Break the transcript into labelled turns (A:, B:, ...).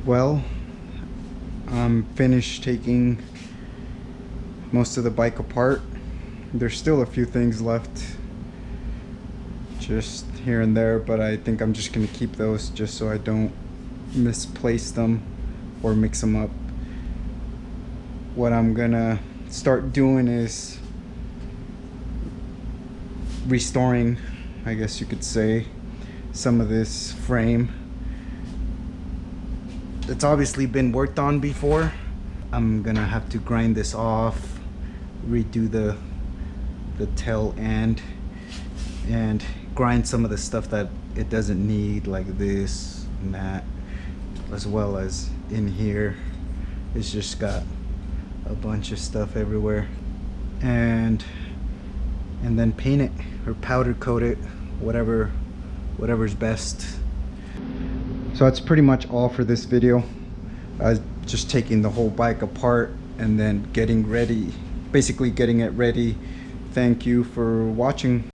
A: Well, I'm finished taking most of the bike apart. There's still a few things left just here and there, but I think I'm just gonna keep those just so I don't misplace them or mix them up. What I'm gonna start doing is restoring, I guess you could say, some of this frame. It's obviously been worked on before. I'm gonna have to grind this off, redo the tail end, and grind some of the stuff that it doesn't need, like this and that, as well as in here. It's just got a bunch of stuff everywhere. And then paint it or powder coat it, whatever's best. So that's pretty much all for this video. Just taking the whole bike apart and then getting ready, basically getting it ready. Thank you for watching.